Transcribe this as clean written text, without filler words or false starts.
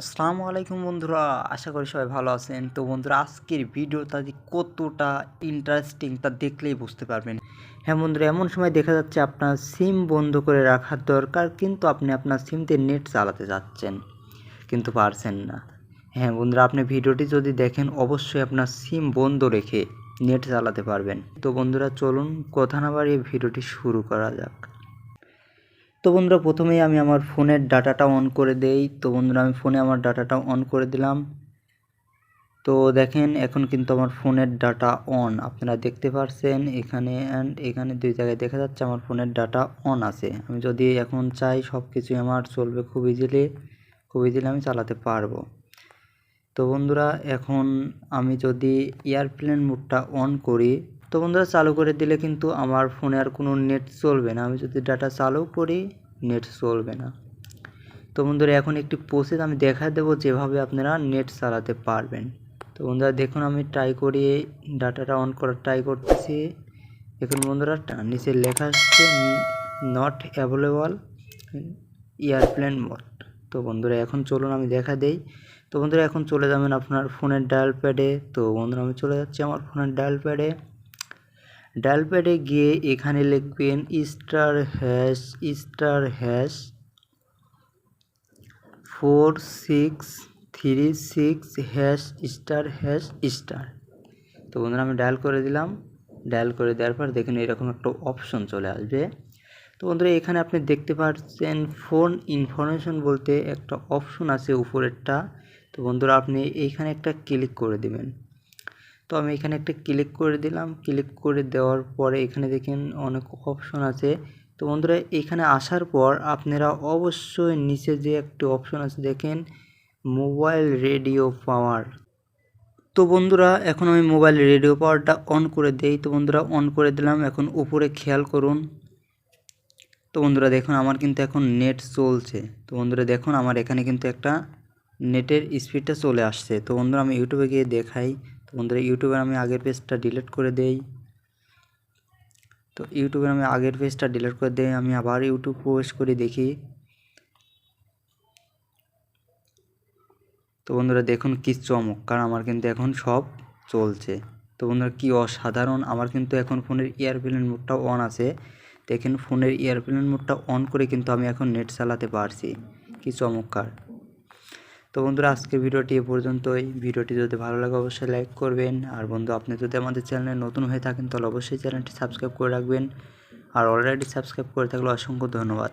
আসসালামু আলাইকুম বন্ধুরা, আশা করি সবাই ভালো আছেন। তো বন্ধুরা, আজকের ভিডিওটা যে কতটা ইন্টারেস্টিং তা দেখলেই বুঝতে পারবেন। হ্যাঁ বন্ধুরা, এমন সময় দেখা যাচ্ছে আপনার সিম বন্ধ করে রাখার দরকার, কিন্তু আপনি আপনার সিম দিয়ে নেট চালাতে যাচ্ছেন কিন্তু পারছেন না। হ্যাঁ বন্ধুরা, আপনি ভিডিওটি যদি দেখেন অবশ্যই আপনার সিম বন্ধ রেখে নেট চালাতে পারবেন। তো বন্ধুরা চলুন কথা না বাড়িয়ে ভিডিওটি শুরু করা যাক। তো বন্ধুরা, প্রথমেই আমি আমার ফোনের ডাটাটা অন করে দেই। তো বন্ধুরা, আমি ফোনে আমার ডাটাটা অন করে দিলাম। তো দেখেন এখন কিন্তু আমার ফোনের ডাটা অন, আপনারা দেখতে পাচ্ছেন এখানে অ্যান্ড এখানে দুই জায়গায় দেখা যাচ্ছে আমার ফোনের ডাটা অন আছে। আমি যদি এখন চাই সব কিছুই আমার চলবে খুব ইজিলি আমি চালাতে পারবো। তো বন্ধুরা, এখন আমি যদি এয়ারপ্লেন মোডটা অন করি, তো বন্ধুরা চালু করে দিলে কিন্তু আমার ফোনে আর কোনো নেট চলবে না। আমি যদি ডাটা চালু করি নেট চলবে না। তো বন্ধুরা, এখন একটি প্রসেস আমি দেখা দেবো যেভাবে আপনারা নেট চালাতে পারবেন। তো বন্ধুরা দেখুন, আমি ট্রাই করি ডাটাটা অন করার ট্রাই করতেছি। দেখুন বন্ধুরা, নিচে লেখা আসছে নট অ্যাভেলেবল এয়ারপ্লেন মোড। তো বন্ধুরা এখন চলুন আমি দেখা দেই। তো বন্ধুরা এখন চলে যাবেন আপনার ফোনের ডায়াল প্যাডে। তো বন্ধুরা আমি চলে যাচ্ছি আমার ফোনের ডায়াল প্যাডে গিয়ে এখানে লিখবেন স্টার হ্যাশ 4636#স্টার। তো বন্ধুরা আমি ডায়াল করে দিলাম। ডায়াল করে দেওয়ার পর দেখুন এরকম একটা অপশন চলে আসবে। তো বন্ধুরা এখানে আপনি দেখতে পাচ্ছেন ফোন ইনফরমেশন বলতে একটা অপশন আছে উপরেরটা। তো বন্ধুরা আপনি এইখানে একটা ক্লিক করে দিবেন। তো আমি এখানে একটা ক্লিক করে দিলাম। ক্লিক করে দেওয়ার পরে এখানে দেখেন অনেক অপশন আছে। তো বন্ধুরা এখানে আসার পর আপনারা অবশ্যই নিচে যে একটি অপশন আছে দেখেন মোবাইল রেডিও পাওয়ার। তো বন্ধুরা এখন আমি মোবাইল রেডিও পাওয়ারটা অন করে দেই। তো বন্ধুরা অন করে দিলাম। এখন উপরে খেয়াল করুন। তো বন্ধুরা দেখুন আমার কিন্তু এখন নেট চলছে। তো বন্ধুরা দেখুন আমার এখানে কিন্তু একটা নেটের স্পিডটা চলে আসছে। তো বন্ধুরা আমি ইউটিউবে গিয়ে দেখাই। তো বন্ধুরা ইউটিউবে আমি আগের পেজটা ডিলিট করে দেই। তো ইউটিউবে আমি আগের পেজটা ডিলিট করে দেই, আমি আবার ইউটিউব প্রবেশ করে দেখি। তো বন্ধুরা দেখুন কি চমৎকার, আমার কিন্তু এখন সব চলছে। তো বন্ধুরা কি অসাধারণ, আমার কিন্তু এখন ফোনের এয়ারপ্লেন মোডটাও অন আছে। দেখেন ফোনের এয়ারপ্লেন মোডটা অন করে কিন্তু আমি এখন নেট চালাতে পারছি। কি চমৎকার। তো বন্ধুরা আজকের ভিডিওটি এ পর্যন্তই। ভিডিওটি যদি ভালো লাগে অবশ্যই লাইক করবেন। আর বন্ধু আপনি যদি আমাদের চ্যানেলে নতুন হয়ে থাকেন তাহলে অবশ্যই চ্যানেলটি সাবস্ক্রাইব করে রাখবেন। আর অলরেডি সাবস্ক্রাইব করে থাকলে অসংখ্য ধন্যবাদ।